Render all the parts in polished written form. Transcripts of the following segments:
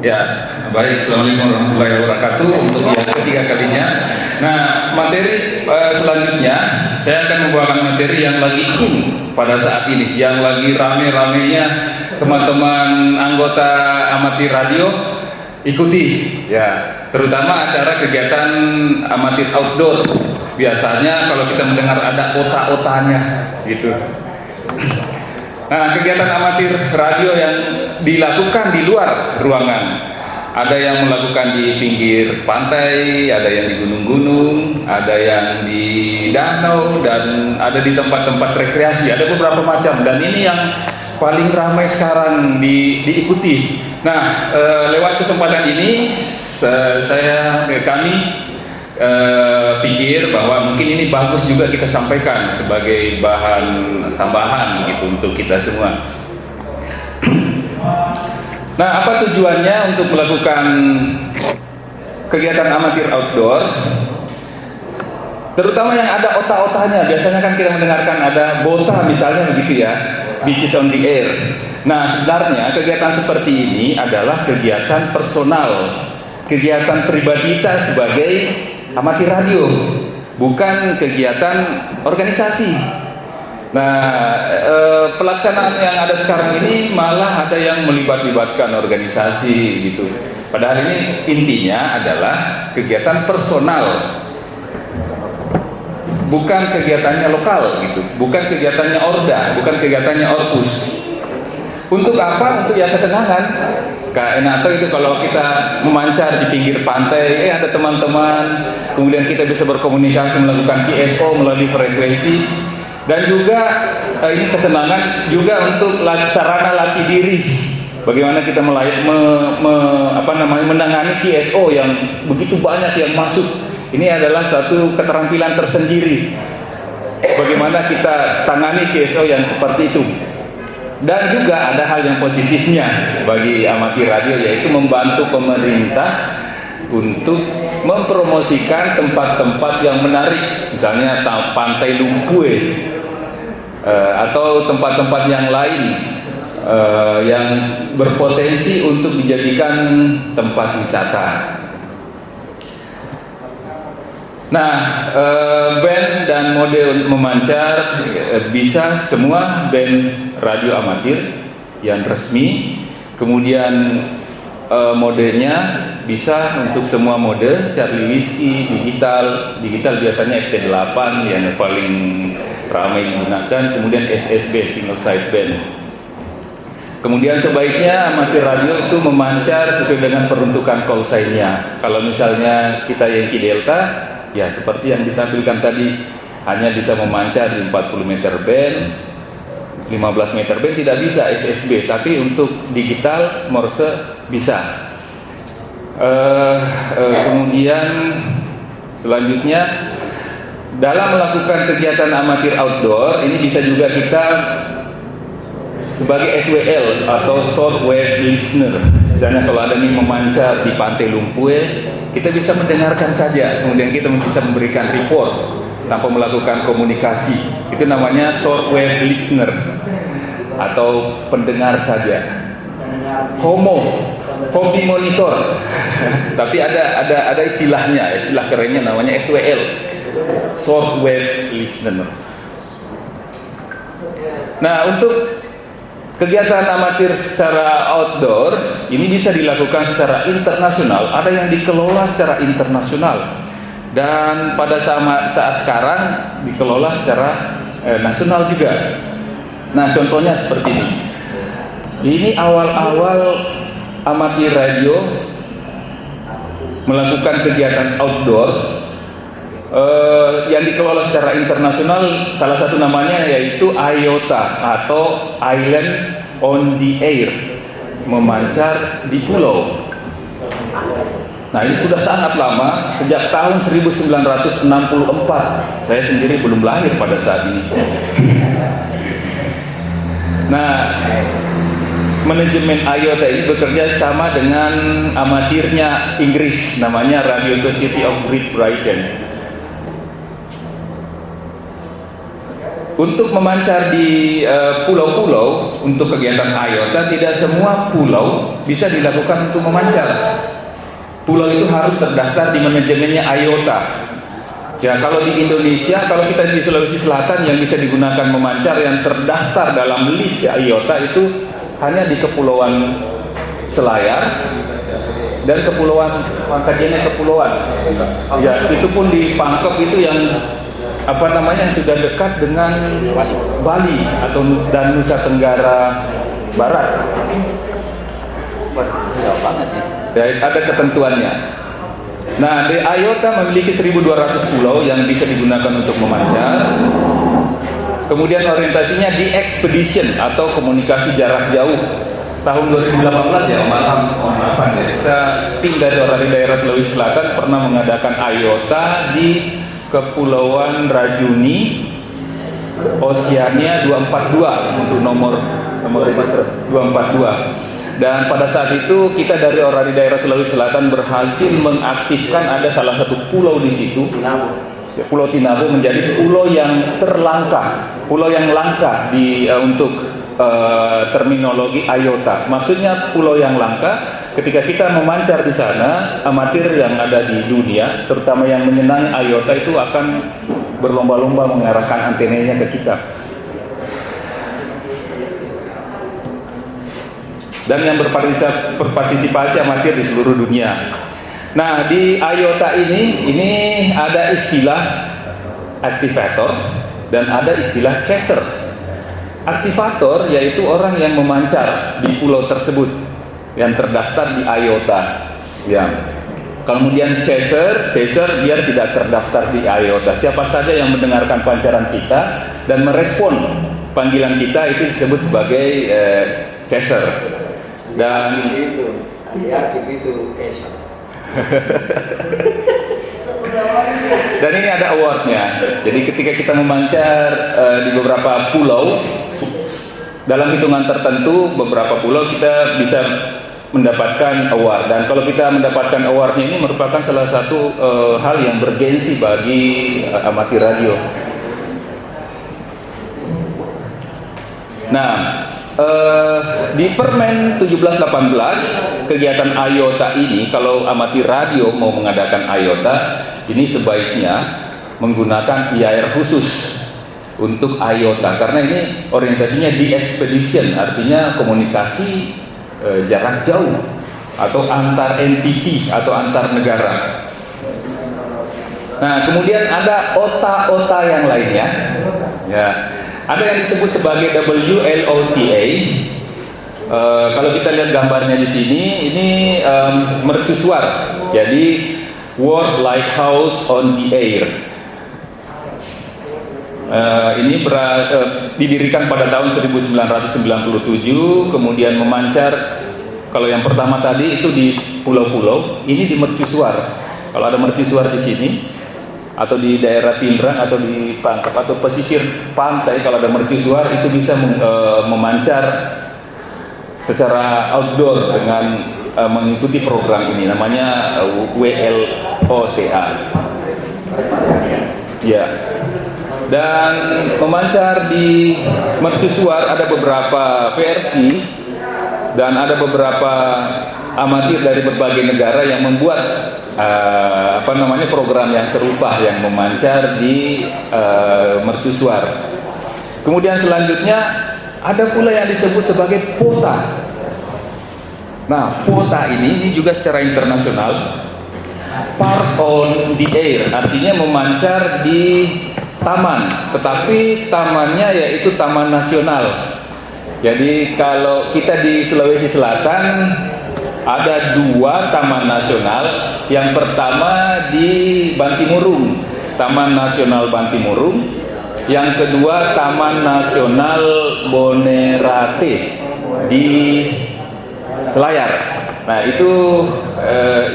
Ya, baik. Assalamualaikum warahmatullahi wabarakatuh. Untuk yang ketiga kalinya. Nah, materi selanjutnya saya akan membawakan materi yang lagi pada saat ini, yang lagi rame-ramenya teman-teman anggota amatir radio ikuti, ya. Terutama acara kegiatan amatir outdoor. Biasanya kalau kita mendengar ada ota-otanya, gitu. Nah, kegiatan amatir radio yang dilakukan di luar ruangan, ada yang melakukan di pinggir pantai, ada yang di gunung-gunung, ada yang di danau, dan ada di tempat-tempat rekreasi. Ada beberapa macam, dan ini yang paling ramai sekarang diikuti. Nah, lewat kesempatan ini kami pikir bahwa mungkin ini bagus juga kita sampaikan sebagai bahan tambahan gitu untuk kita semua. Nah, apa tujuannya untuk melakukan kegiatan amatir outdoor? Terutama yang ada otak-otaknya. Biasanya kan kita mendengarkan ada bota misalnya begitu ya, beaches on the air. Nah, sebenarnya kegiatan seperti ini adalah kegiatan personal, kegiatan pribadi kita sebagai amatir radio, bukan kegiatan organisasi. Nah, pelaksanaan yang ada sekarang ini malah ada yang melibatkan organisasi gitu. Padahal ini intinya adalah kegiatan personal, bukan kegiatannya lokal gitu, bukan kegiatannya orda, bukan kegiatannya orpus. Untuk apa? Untuk yang kesenangan. Enak atau itu kalau kita memancar di pinggir pantai, ada teman-teman, kemudian kita bisa berkomunikasi melakukan PSO melalui frekuensi, dan juga ini kesenangan juga untuk sarana latih diri. Bagaimana kita menangani PSO yang begitu banyak yang masuk. Ini adalah satu keterampilan tersendiri. Bagaimana kita tangani PSO yang seperti itu. Dan juga ada hal yang positifnya bagi amatir radio, yaitu membantu pemerintah untuk mempromosikan tempat-tempat yang menarik, misalnya Pantai Lumpue atau tempat-tempat yang lain yang berpotensi untuk dijadikan tempat wisata. Nah, band dan mode memancar bisa semua band radio amatir yang resmi. Kemudian modenya bisa untuk semua mode, Charlie Whiskey, digital biasanya FT8 yang paling ramai digunakan, kemudian SSB, single side band. Kemudian sebaiknya amatir radio itu memancar sesuai dengan peruntukan call sign-nya. Kalau misalnya kita Yankee Delta, ya seperti yang ditampilkan tadi, hanya bisa memancar di 40 meter band, 15 meter band tidak bisa SSB, tapi untuk digital Morse bisa. Kemudian selanjutnya dalam melakukan kegiatan amatir outdoor ini bisa juga kita sebagai SWL atau short wave listener. Misalnya kalau ada nih memancar di Pantai Lumpue, kita bisa mendengarkan saja, kemudian kita bisa memberikan report tanpa melakukan komunikasi. Itu namanya short wave listener atau pendengar saja. Hobi monitor. Tapi ada istilahnya, istilah kerennya namanya SWL, short wave listener. Nah, untuk kegiatan amatir secara outdoor ini bisa dilakukan secara internasional, ada yang dikelola secara internasional, dan pada saat sekarang dikelola secara nasional juga. Nah, contohnya seperti ini. Ini awal-awal amatir radio melakukan kegiatan outdoor yang dikelola secara internasional, salah satu namanya yaitu IOTA atau Island on the Air, memancar di pulau. Nah, ini sudah sangat lama, sejak tahun 1964. Saya sendiri belum lahir pada saat ini. Nah, manajemen IOTA ini bekerja sama dengan amatirnya Inggris, namanya Radio Society of Great Britain. Untuk memancar di pulau-pulau untuk kegiatan IOTA, tidak semua pulau bisa dilakukan untuk memancar. Pulau itu harus terdaftar di manajemennya IOTA. Ya, kalau di Indonesia, kalau kita di Sulawesi Selatan yang bisa digunakan memancar yang terdaftar dalam list IOTA itu hanya di Kepulauan Selayar dan Kepulauan Pangkajene Kepulauan. Ya, itu pun di Pangkep itu yang sudah dekat dengan Bali atau dan Nusa Tenggara Barat. Jauh banget ya. Ya, ada ketentuannya. Nah, di IOTA memiliki 1.200 pulau yang bisa digunakan untuk memancar. Kemudian orientasinya di expedition atau komunikasi jarak jauh. Tahun 2018 ya, maaf ya, kita tim dari orang di daerah Sulawesi Selatan pernah mengadakan IOTA di Kepulauan Rajuni, Oceania 242 untuk nomor register 242. Dan pada saat itu kita dari orang di daerah Sulawesi Selatan berhasil mengaktifkan ada salah satu pulau di situ, Pulau Tinabo, menjadi pulau yang terlangka, pulau yang langka untuk terminologi IOTA. Maksudnya pulau yang langka. Ketika kita memancar di sana, amatir yang ada di dunia, terutama yang menyenangi IOTA itu akan berlomba-lomba mengarahkan antenanya ke kita. Dan yang berpartisipasi amatir di seluruh dunia. Nah, di IOTA ini ada istilah aktivator dan ada istilah chaser. Aktivator yaitu orang yang memancar di pulau tersebut yang terdaftar di IOTA. Ya. Kemudian chaser dia tidak terdaftar di IOTA. Siapa saja yang mendengarkan pancaran kita dan merespon panggilan kita itu disebut sebagai chaser. Dan itu chaser. Dan ini ada awardnya. Jadi ketika kita memancar di beberapa pulau, dalam hitungan tertentu beberapa pulau kita bisa mendapatkan award. Dan kalau kita mendapatkan awardnya ini merupakan salah satu hal yang bergensi bagi amatir radio. Nah, di Permen 1718 kegiatan IOTA ini, kalau amatir radio mau mengadakan IOTA ini sebaiknya menggunakan IAR khusus untuk IOTA, karena ini orientasinya di expedition, artinya komunikasi jarak jauh atau antar entity atau antar negara. Nah, kemudian ada OTA yang lainnya, ya. Ada yang disebut sebagai WLOTA. Kalau kita lihat gambarnya di sini, ini mercusuar. Jadi World Lighthouse on the Air. Ini didirikan pada tahun 1997, kemudian memancar. Kalau yang pertama tadi itu di pulau-pulau, ini di mercusuar. Kalau ada mercusuar di sini, atau di daerah Pindrang atau di Pangkep atau pesisir pantai, kalau ada mercusuar itu bisa memancar secara outdoor dengan mengikuti program ini, namanya WLOTA. Ya. Dan memancar di mercusuar ada beberapa versi dan ada beberapa amatir dari berbagai negara yang membuat program yang serupa yang memancar di mercusuar. Kemudian selanjutnya ada pula yang disebut sebagai POTA. Nah, POTA ini juga secara internasional, Park on the Air, artinya memancar di taman, tetapi tamannya yaitu taman nasional. Jadi kalau kita di Sulawesi Selatan ada 2 taman nasional. Yang pertama di Bantimurung, Taman Nasional Bantimurung. Yang kedua Taman Nasional Bonerate di Selayar. Nah, itu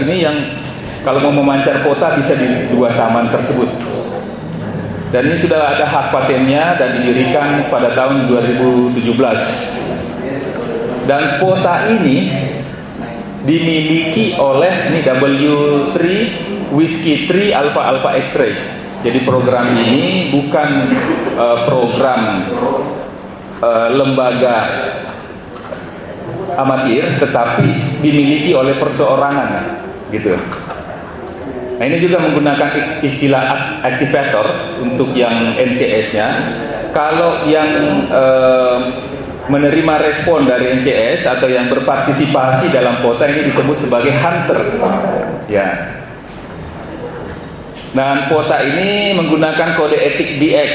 ini yang kalau mau memancar kota bisa di 2 taman tersebut. Dan ini sudah ada hak patennya dan didirikan pada tahun 2017. Dan kota ini dimiliki oleh ini W3 Whiskey 3 Alpha Alpha X-ray. Jadi program ini bukan program lembaga amatir, tetapi dimiliki oleh perseorangan, gitu. Nah, ini juga menggunakan istilah aktivator untuk yang NCS-nya. Kalau yang menerima respon dari NCS atau yang berpartisipasi dalam POTA ini disebut sebagai hunter, ya. Dan POTA ini menggunakan kode etik DX.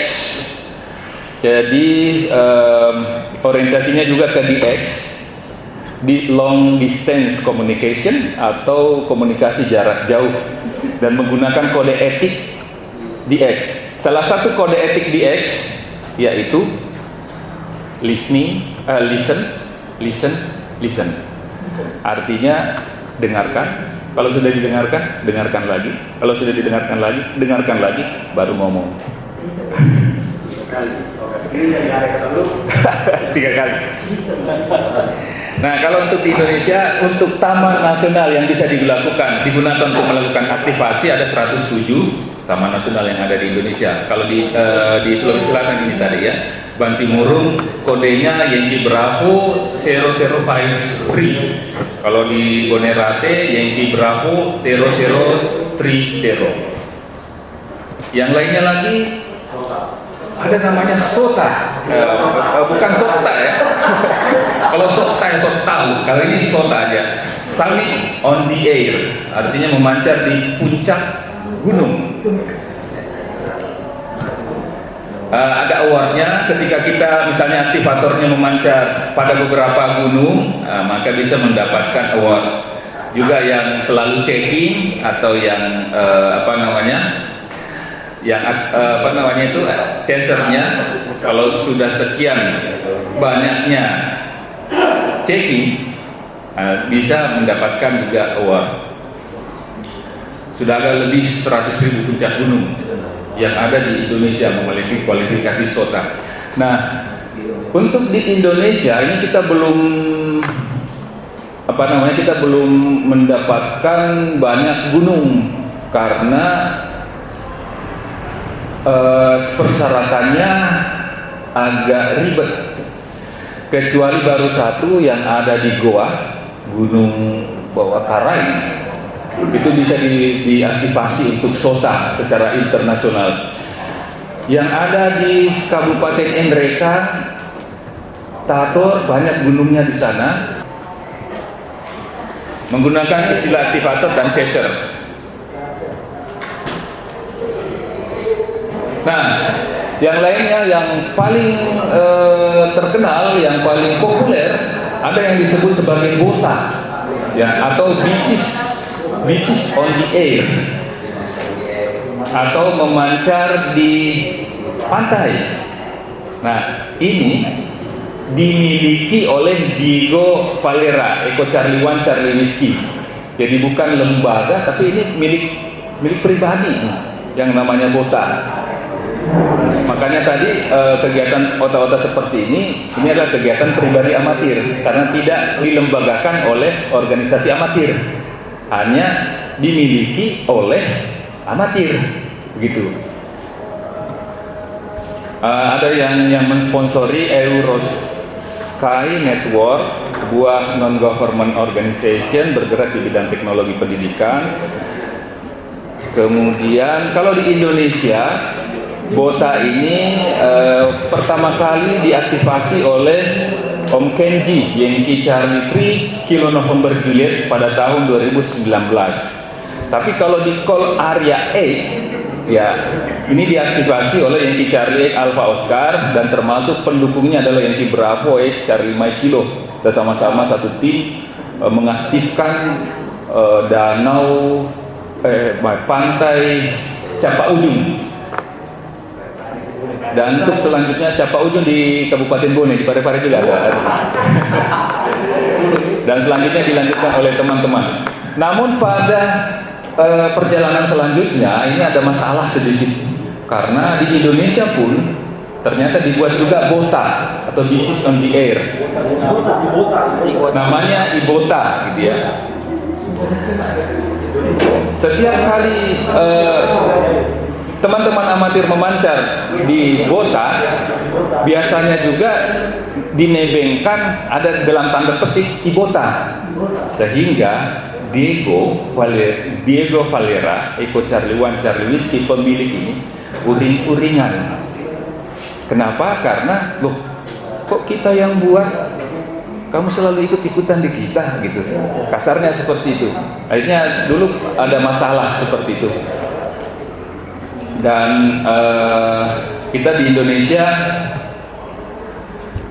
Jadi orientasinya juga ke DX, di long distance communication atau komunikasi jarak jauh, dan menggunakan kode etik DX. Salah satu kode etik DX yaitu listen. Artinya dengarkan. Kalau sudah didengarkan, dengarkan lagi. Kalau sudah didengarkan lagi, dengarkan lagi, baru ngomong. 3 kali. Nah, kalau untuk di Indonesia, untuk taman nasional yang bisa digunakan untuk melakukan aktivasi ada 107 taman nasional yang ada di Indonesia. Kalau di Sulawesi Selatan ini tadi ya, Bantimurung kodenya Yankee Bravo 0053. Kalau di Bonerate Yankee Bravo 0030. Yang lainnya lagi ada namanya SOTA, bukan SOTA ya. Kalau SOTA ya SOTA tahu, kalau ini SOTA aja. Summit on the air, artinya memancar di puncak gunung. Ada awardnya ketika kita misalnya aktivatornya memancar pada beberapa gunung, maka bisa mendapatkan award. Juga yang selalu checking atau yang itu chasernya, kalau sudah sekian banyaknya checking, bisa mendapatkan juga award. Sudah ada lebih 100.000 puncak gunung yang ada di Indonesia memiliki kualifikasi SOTA. Nah, untuk di Indonesia ini kita belum mendapatkan banyak gunung karena persyaratannya agak ribet. Kecuali baru satu yang ada di Goa, Gunung Bawah Karai. Itu bisa diaktifasi untuk SOTA secara internasional. Yang ada di Kabupaten Nreka, Tator, banyak gunungnya di sana, menggunakan istilah aktivator dan chaser. Nah, yang lainnya yang paling terkenal, yang paling populer, ada yang disebut sebagai BOTA, ya, atau beaches on the air, atau memancar di pantai. Nah, ini dimiliki oleh Diego Valera, Eko Charlie One Charlie Whiskey. Jadi bukan lembaga, tapi ini milik pribadi yang namanya BOTA. Makanya tadi kegiatan OTA-OTA seperti ini adalah kegiatan pribadi amatir karena tidak dilembagakan oleh organisasi amatir, hanya dimiliki oleh amatir, begitu. Ada yang mensponsori Eurosky Network, sebuah non-government organization bergerak di bidang teknologi pendidikan. Kemudian kalau di Indonesia, BOTA ini pertama kali diaktifasi oleh Om Kenji Yankee Charlie 3 Kilo November Juliet pada tahun 2019. Tapi kalau di call area 8, ya, ini diaktifasi oleh Yankee Charlie 8 Alpha Oscar, dan termasuk pendukungnya adalah Yankee Bravo 8 Charlie Mike Kilo. Kita sama-sama satu tim mengaktifkan danau pantai Capa Ujung. Dan untuk selanjutnya Capa Ujung di Kabupaten Bone, di Parepare juga ada. Dan selanjutnya dilanjutkan oleh teman-teman. Namun pada perjalanan selanjutnya ini ada masalah sedikit, karena di Indonesia pun ternyata dibuat juga BOTA atau Beaches on the Air. Namanya IBOTA, gitu ya. Setiap kali teman-teman amatir memancar di Bota biasanya juga dinebengkan ada dalam tanda petik Ibota, sehingga Diego Valera, Eko Charlie One Charlie Whiskey, pemilik ini uring-uringan. Kenapa? Karena loh, kok kita yang buat, kamu selalu ikut-ikutan di kita gitu. Kasarnya seperti itu. Akhirnya dulu ada masalah seperti itu. Dan kita di Indonesia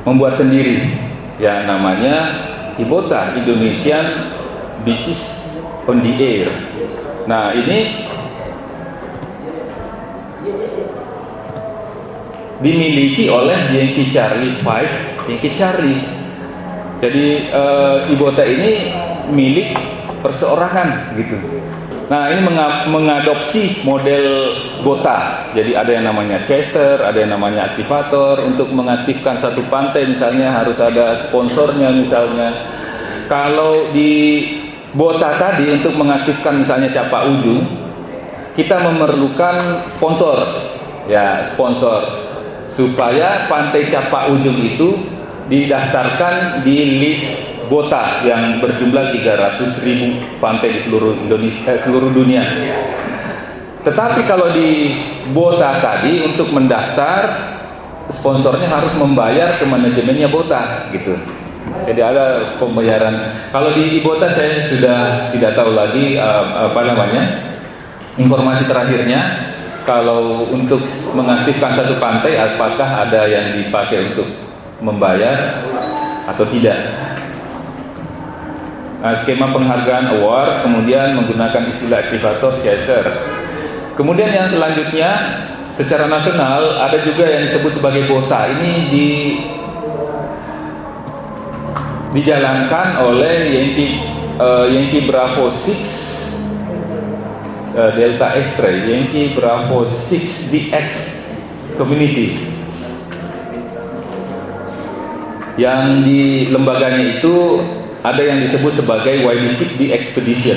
membuat sendiri yang namanya Ibota, Indonesian Beaches on the Air. Nah, ini dimiliki oleh Yankee Charlie 5, Yankee Charlie. Jadi Ibota ini milik perseorangan gitu. Nah, ini mengadopsi model Bota. Jadi ada yang namanya chaser, ada yang namanya aktivator. Untuk mengaktifkan satu pantai misalnya harus ada sponsornya misalnya. Kalau di Bota tadi untuk mengaktifkan misalnya Capak Ujung, kita memerlukan sponsor. Ya, sponsor. Supaya pantai Capak Ujung itu didaftarkan di list Bota yang berjumlah 300.000 pantai di seluruh Indonesia, seluruh dunia. Tetapi kalau di Bota tadi untuk mendaftar, sponsornya harus membayar ke manajemennya Bota gitu. Jadi ada pembayaran. Kalau di Ibota saya sudah tidak tahu lagi informasi terakhirnya. Kalau untuk mengaktifkan satu pantai, apakah ada yang dipakai untuk membayar atau tidak? Nah, skema penghargaan award, kemudian menggunakan istilah aktivator chaser. Kemudian yang selanjutnya secara nasional ada juga yang disebut sebagai Bota. Ini dijalankan oleh Yankee Bravo 6 Delta X-Ray, Yankee Bravo 6 DX Community. Yang di lembaganya itu ada yang disebut sebagai YB6D Expedition.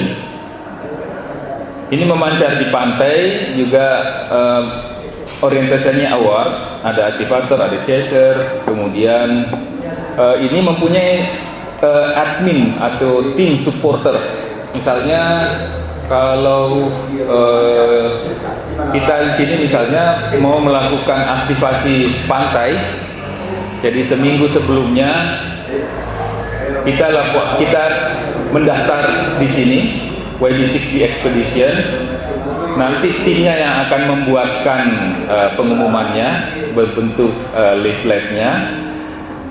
Ini memancar di pantai, juga orientasinya award, ada aktivator, ada chaser, kemudian ini mempunyai admin atau tim supporter. Misalnya kalau kita di sini misalnya mau melakukan aktivasi pantai, jadi seminggu sebelumnya kita mendaftar di sini YB6D Expedition. Nanti timnya yang akan membuatkan pengumumannya berbentuk leafletnya.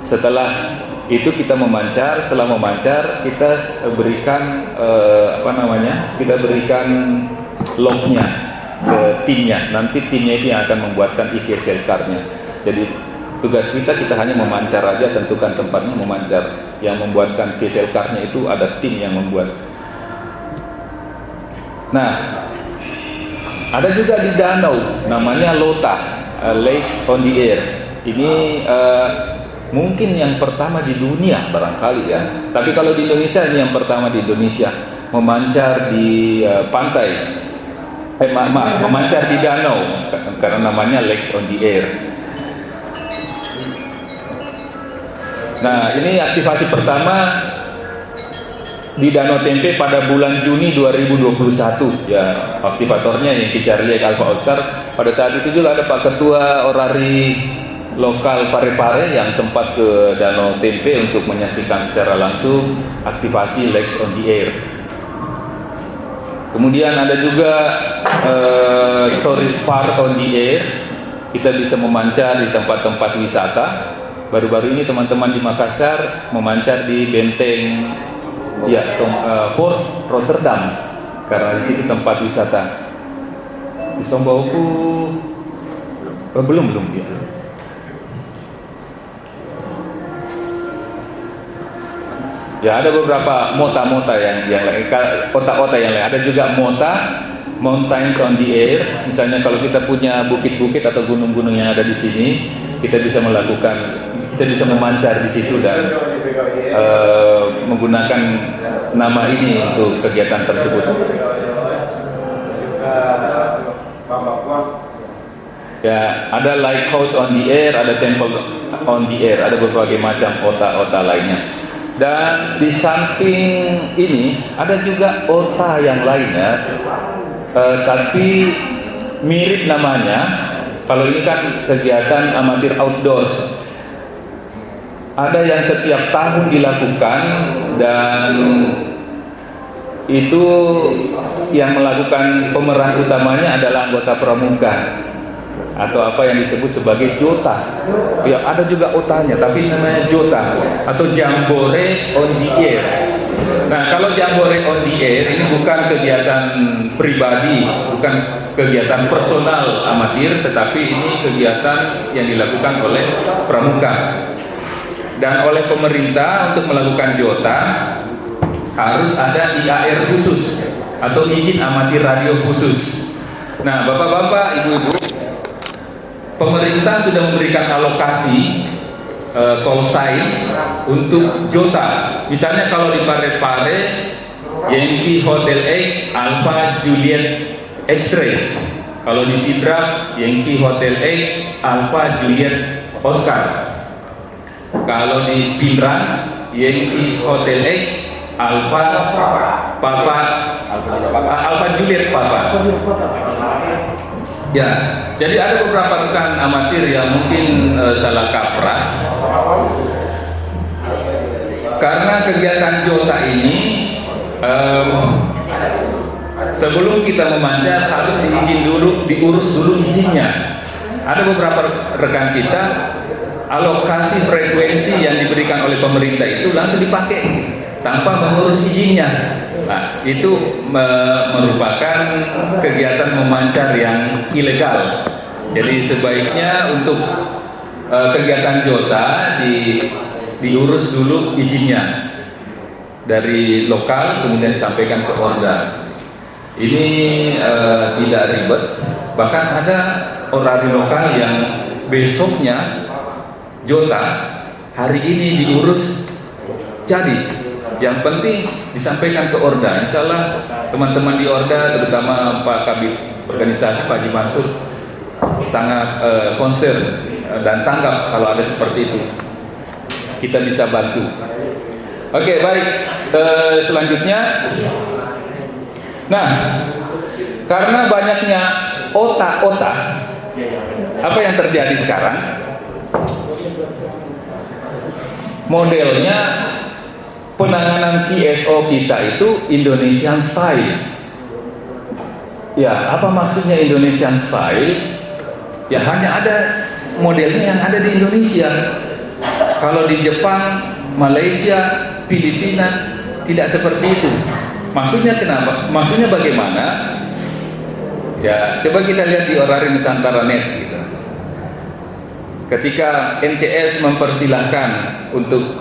Setelah itu kita memancar. Setelah memancar kita berikan kita berikan lognya ke timnya. Nanti timnya itu yang akan membuatkan IKSL card-nya. Jadi tugas kita hanya memancar aja, tentukan tempatnya, memancar. Yang membuatkan KSL card-nya itu ada tim yang membuat. Nah, ada juga di danau namanya LOTA, Lakes on the Air. Ini mungkin yang pertama di dunia barangkali ya. Tapi kalau di Indonesia ini yang pertama di Indonesia memancar di pantai. Memancar di danau karena namanya Lakes on the Air. Nah, ini aktivasi pertama di Danau Tempe pada bulan Juni 2021 ya. Aktivatornya Yankee Charlie Alpha Oscar. Pada saat itu juga ada Pak Ketua Orari lokal Parepare yang sempat ke Danau Tempe untuk menyaksikan secara langsung aktivasi Lakes on the Air. Kemudian ada juga Tourist Park on the Air. Kita bisa memancar di tempat-tempat wisata. Baru-baru ini teman-teman di Makassar memancar di benteng Fort Rotterdam karena di situ tempat wisata. Di Sombahuku belum ya. Ya, ada beberapa mota-mota yang lain, kota-kota yang lain. Ada juga mountains on the air. Misalnya kalau kita punya bukit-bukit atau gunung-gunung yang ada di sini, kita bisa memancar di situ dan menggunakan nama ini untuk kegiatan tersebut. Ya, ada lighthouse on the air, ada temple on the air, ada berbagai macam ota-ota lainnya. Dan di samping ini ada juga ota yang lainnya, tapi mirip namanya. Kalau ini kan kegiatan amatir outdoor. Ada yang setiap tahun dilakukan dan itu yang melakukan pemeran utamanya adalah anggota pramuka atau apa yang disebut sebagai jota. Ya, ada juga otanya, tapi namanya jota atau jambore on the air. Nah, kalau jambore on the air ini bukan kegiatan pribadi, bukan kegiatan personal amatir, tetapi ini kegiatan yang dilakukan oleh pramuka dan oleh pemerintah. Untuk melakukan jota harus ada IAR khusus atau izin amatir radio khusus. Nah, bapak-bapak, ibu-ibu, pemerintah sudah memberikan alokasi call sign untuk jota. Misalnya kalau di Parepare, Yankee Hotel X Alpha Juliet X-ray. Kalau di Sidrap, Yankee Hotel X Alpha Juliet Oscar. Kalau di Pinrang, Yankee Hotel X Alpha Papa Alpha Juliet Papa. Ya, jadi ada beberapa rekan amatir yang mungkin salah kaprah. Karena kegiatan jota ini sebelum kita memanjat harus diizin dulu, diurus dulu izinnya. Ada beberapa rekan kita alokasi frekuensi yang diberikan oleh pemerintah itu langsung dipakai tanpa mengurus izinnya. Nah, itu merupakan kegiatan memancar yang ilegal. Jadi sebaiknya untuk kegiatan jota diurus dulu izinnya dari lokal, kemudian disampaikan ke Orda. Ini tidak ribet. Bahkan ada orari lokal yang besoknya jota, hari ini diurus jadi. Yang penting disampaikan ke Orda. Insya Allah teman-teman di Orda, terutama Pak Kabid organisasi Pak Haji Mansur, sangat concern dan tanggap kalau ada seperti itu. Kita bisa bantu. Oke, baik. Selanjutnya, nah, karena banyaknya ota-ota, apa yang terjadi sekarang? Modelnya penanganan QSO kita itu Indonesian style. Ya, apa maksudnya Indonesian style? Ya, hanya ada modelnya yang ada di Indonesia. Kalau di Jepang, Malaysia, Filipina tidak seperti itu. Maksudnya kenapa? Maksudnya bagaimana? Ya, coba kita lihat di Orari Nusantara Net gitu. Ketika NCS mempersilahkan untuk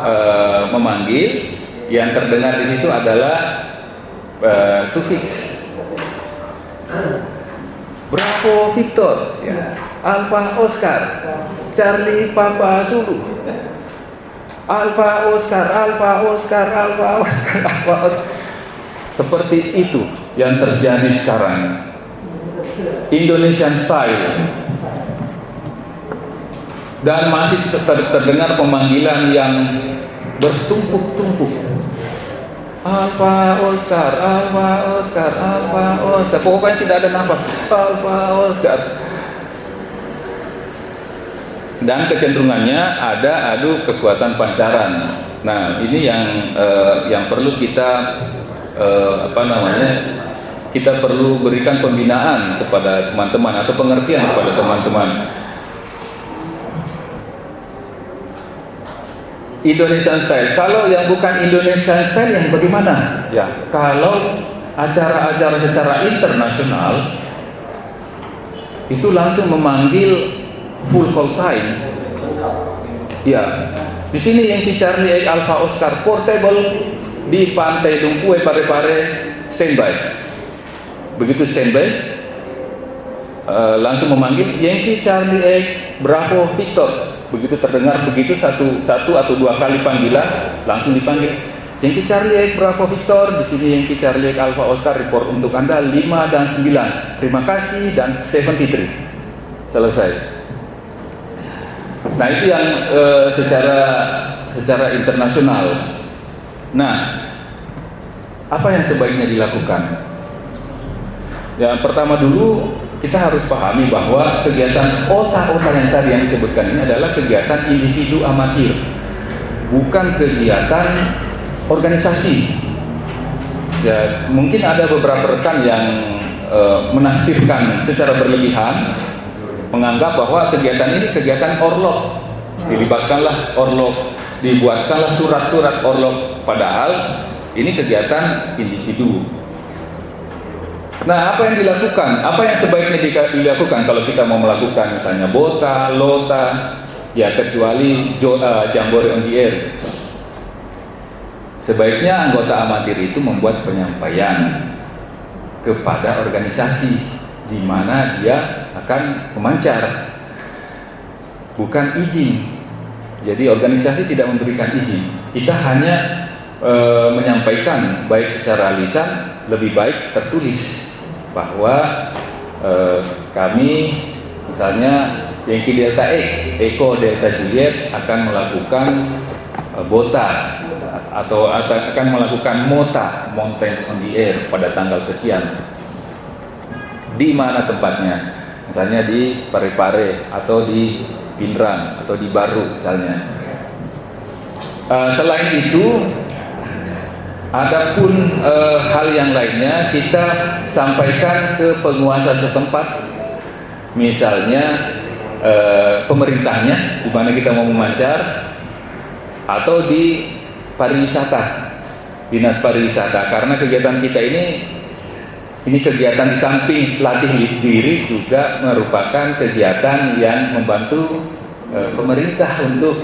memanggil, yang terdengar di situ adalah sufiks Bravo Victor, ya, Alpha Oscar, Charlie Papa Zulu, Alpha Oscar, Alpha Oscar, Alpha Oscar, Alpha Oscar. Seperti itu yang terjadi sekarang. Indonesian style. Dan masih terdengar pemanggilan yang bertumpuk-tumpuk. Alpha Oscar, Alpha Oscar, Alpha Oscar. Pokoknya tidak ada nafas. Alpha Oscar. Dan kecenderungannya ada adu kekuatan pancaran. Nah, ini yang perlu kita kita perlu berikan pembinaan kepada teman-teman atau pengertian kepada teman-teman. Indonesian style. Kalau yang bukan Indonesian style yang bagaimana? Ya, kalau acara-acara secara internasional itu langsung memanggil full call sign. Ya, di sini yang Charlie Alpha Oscar portable di Pantai Dumpuy Parepare standby. Begitu standby, langsung memanggil Yankee Charlie Bravo Victor. Begitu terdengar begitu satu atau dua kali panggilan, langsung dipanggil Yankee Charlie Bravo Victor. Di sini Yankee Charlie Alpha Oscar report untuk Anda 5 dan 9. Terima kasih dan 73. selesai. Nah itu yang secara internasional. Nah, apa yang sebaiknya dilakukan? Yang pertama dulu kita harus pahami bahwa kegiatan OTA yang tadi yang disebutkan ini adalah kegiatan individu amatir, bukan kegiatan organisasi. Ya, mungkin ada beberapa rekan yang menafsirkan secara berlebihan, menganggap bahwa kegiatan ini kegiatan orlok, dilibatkanlah orlok, dibuatkanlah surat-surat orlok, padahal ini kegiatan individu. Nah, apa yang dilakukan? Apa yang sebaiknya dilakukan kalau kita mau melakukan misalnya BOTA, LOTA, ya kecuali Jambore on the Air. Sebaiknya anggota amatir itu membuat penyampaian kepada organisasi di mana dia akan memancar, bukan izin. Jadi organisasi tidak memberikan izin. Kita hanya menyampaikan baik secara lisan, lebih baik tertulis bahwa kami misalnya Yankee Delta Echo Delta Juliet akan melakukan BOTA atau akan melakukan MOTA, Mountains on the Air, pada tanggal sekian. Di mana tempatnya? Misalnya di Parepare atau di Pinrang atau di Baru misalnya. Selain itu, adapun hal yang lainnya kita sampaikan ke penguasa setempat, misalnya pemerintahnya di mana kita mau memancar, atau di pariwisata, dinas pariwisata, karena kegiatan kita ini kegiatan di samping latih diri juga merupakan kegiatan yang membantu pemerintah untuk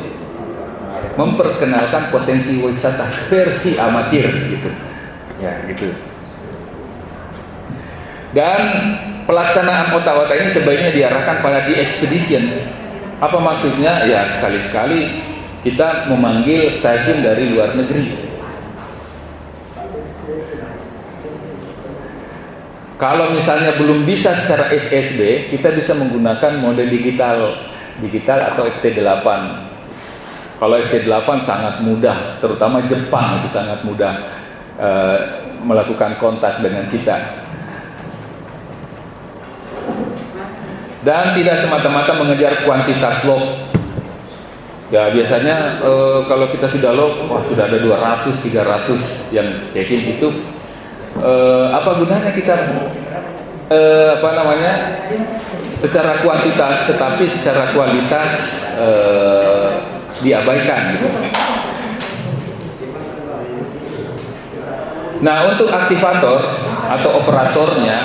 memperkenalkan potensi wisata versi amatir gitu. Ya, gitu. Dan pelaksanaan OTA ini sebaiknya diarahkan pada di-expedition. Apa maksudnya? Ya, sekali-sekali kita memanggil stasiun dari luar negeri. Kalau misalnya belum bisa secara SSB, kita bisa menggunakan mode digital atau FT8. Kalau FT8 sangat mudah, terutama Jepang itu sangat mudah melakukan kontak dengan kita. Dan tidak semata-mata mengejar kuantitas log. Ya biasanya kalau kita sudah log, wah sudah ada 200, 300 yang check-in itu, apa gunanya kita secara kuantitas tetapi secara kualitas diabaikan gitu. Nah, untuk aktivator atau operatornya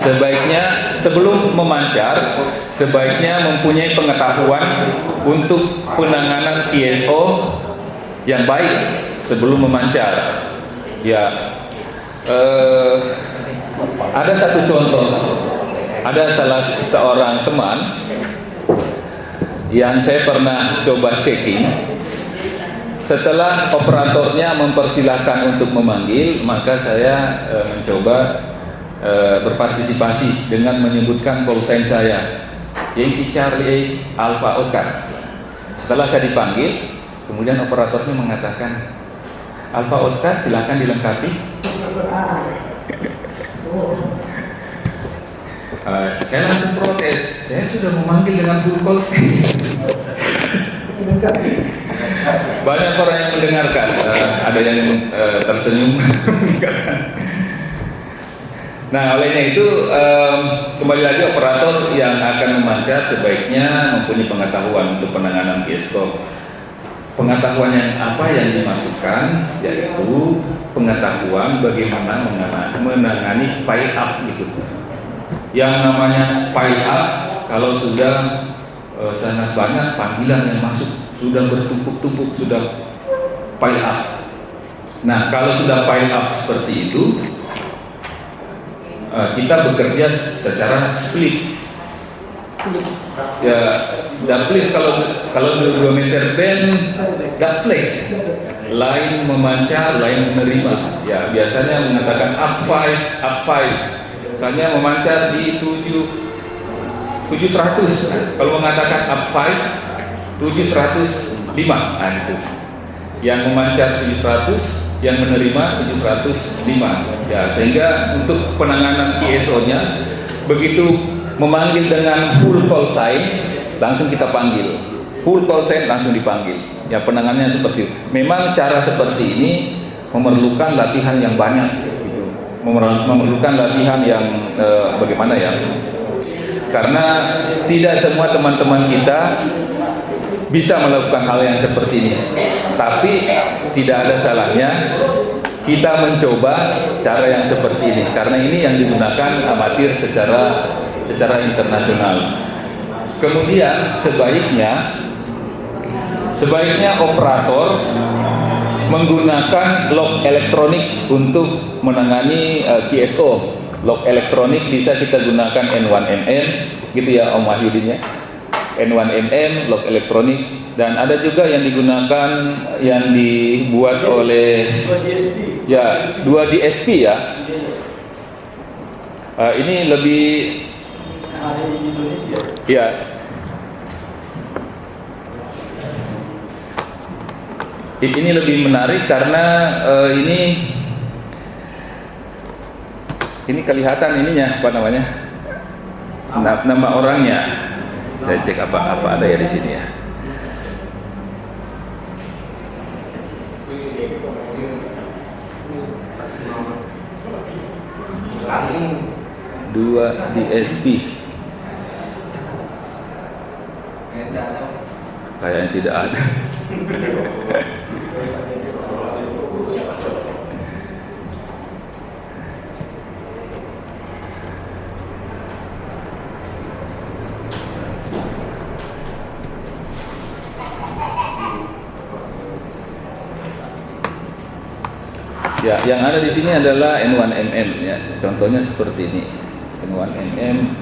sebaiknya sebelum memancar, sebaiknya mempunyai pengetahuan untuk penanganan ISO yang baik sebelum memancar. Ya, ada satu contoh. Ada salah seorang teman yang saya pernah coba checking. Setelah operatornya mempersilahkan untuk memanggil, maka saya mencoba berpartisipasi dengan menyebutkan call sign saya, Yankee Charlie Alpha Oscar. Setelah saya dipanggil, kemudian operatornya mengatakan, Alpha Oscar silakan dilengkapi. Saya langsung protes, saya sudah memanggil dengan full call sign. Banyak orang yang mendengarkan, ada yang tersenyum. Nah, olehnya itu kembali lagi operator yang akan memancar sebaiknya mempunyai pengetahuan untuk penanganan PSO. Pengetahuan yang apa yang dimasukkan, yaitu pengetahuan bagaimana menangani pile up gitu. Yang namanya pile up, kalau sudah sangat banyak panggilan yang masuk, sudah bertumpuk-tumpuk, sudah pile up. Nah, kalau sudah pile up seperti itu, kita bekerja secara split. Ya, that place kalau 2 meter band, that place. Lain memancar, lain menerima. Ya, biasanya mengatakan up 5. Misalnya memancar di 7 700. Nah, kalau mengatakan up 5, 705. Nah, itu. Yang memancar 700, yang menerima 705. Ya, sehingga untuk penanganan QSO-nya begitu memanggil dengan full call sign, langsung kita panggil. Full call sign langsung dipanggil. Ya, penanganannya seperti itu. Memang cara seperti ini memerlukan latihan yang banyak gitu. Memerlukan latihan yang bagaimana ya? Karena tidak semua teman-teman kita bisa melakukan hal yang seperti ini. Tapi tidak ada salahnya kita mencoba cara yang seperti ini, karena ini yang digunakan amatir secara internasional. Kemudian sebaiknya operator menggunakan lock elektronik untuk menangani QSO. Lock elektronik bisa kita gunakan N1MM, gitu ya Om Wahyudin ya. N1MM, lock elektronik, dan ada juga yang digunakan yang dibuat oleh 2 DSP ya. Ini lebih ya. Ini lebih menarik karena ini kelihatan ininya apa namanya, nama orangnya. Saya cek apa ada ya di sini ya. Dua DSP. Kayaknya tidak ada. Ya, yang ada di sini adalah N1MM ya. Contohnya seperti ini. N1MM.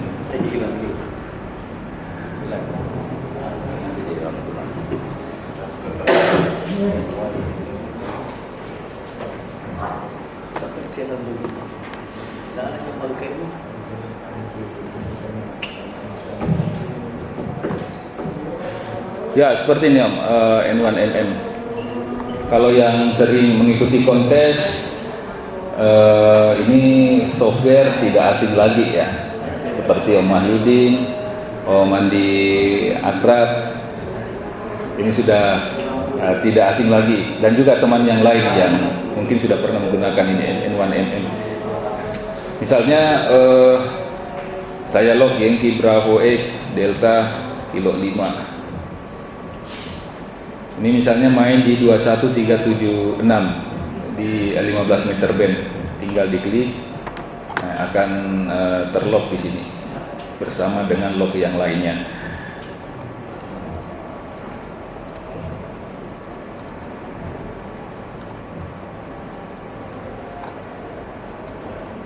Ya, seperti ini Om, N1MM. Kalau yang sering mengikuti kontes, ini software tidak asing lagi ya. Seperti Om Wahyudin, Om Andi Akrab, ini sudah tidak asing lagi. Dan juga teman yang lain yang mungkin sudah pernah menggunakan ini N1MM. Misalnya saya log Yankee Bravo 8 Delta Kilo 5. Ini misalnya main di 21376 di 15 meter band, tinggal diklik, akan terlock di sini bersama dengan lock yang lainnya.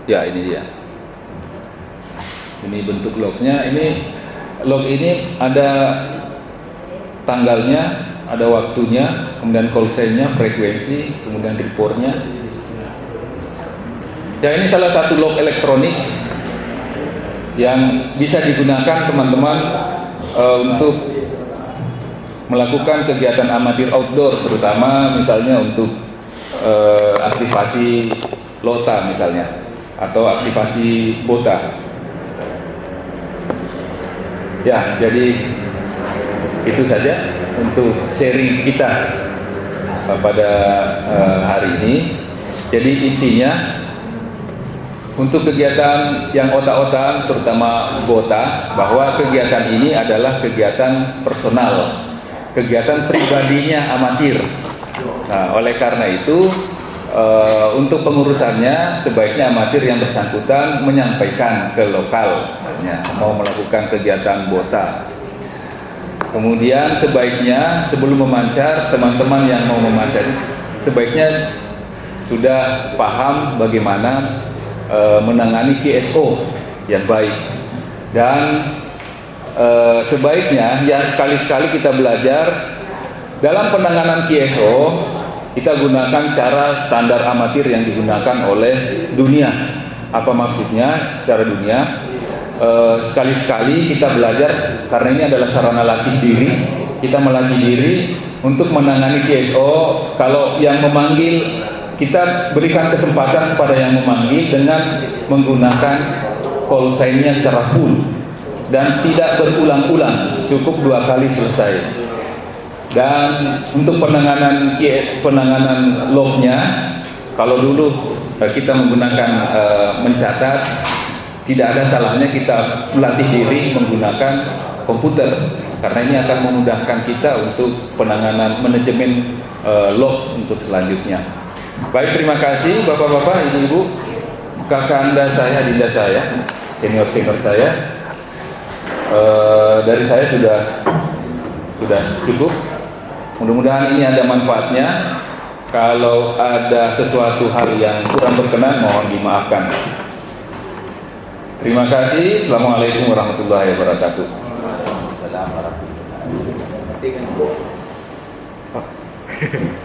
Ya, ini dia. Ini bentuk locknya. Ini lock ini ada tanggalnya, ada waktunya, kemudian call sign-nya, frekuensi, kemudian reportnya. Ya, ini salah satu lock elektronik yang bisa digunakan teman-teman untuk melakukan kegiatan amatir outdoor, terutama misalnya untuk aktivasi LOTA misalnya, atau aktivasi BOTA. Ya, jadi itu saja untuk sharing kita pada hari ini. Jadi intinya untuk kegiatan yang otak-otakan, terutama BOTA, bahwa kegiatan ini adalah kegiatan personal, kegiatan pribadinya amatir. Nah, oleh karena itu untuk pengurusannya sebaiknya amatir yang bersangkutan menyampaikan ke lokal, misalnya mau melakukan kegiatan BOTA. Kemudian sebaiknya sebelum memancar, teman-teman yang mau memancar sebaiknya sudah paham bagaimana menangani QSO yang baik. Dan sebaiknya ya sekali-sekali kita belajar dalam penanganan QSO, kita gunakan cara standar amatir yang digunakan oleh dunia. Apa maksudnya secara dunia? sekali-sekali kita belajar, karena ini adalah sarana latih diri. Kita melatih diri untuk menangani KSO. Kalau yang memanggil, kita berikan kesempatan kepada yang memanggil dengan menggunakan call sign-nya secara full dan tidak berulang-ulang, cukup 2 kali selesai. Dan untuk penanganan log-nya, kalau dulu kita menggunakan mencatat, tidak ada salahnya kita melatih diri menggunakan komputer, karena ini akan memudahkan kita untuk penanganan manajemen log untuk selanjutnya. Baik, terima kasih Bapak-bapak, Ibu-ibu, kakak Anda saya, adinda saya, senior-senior saya. Dari saya sudah cukup. Mudah-mudahan ini ada manfaatnya. Kalau ada sesuatu hal yang kurang berkenan, mohon dimaafkan. Terima kasih. Assalamualaikum warahmatullahi wabarakatuh. Assalamualaikum warahmatullahi wabarakatuh.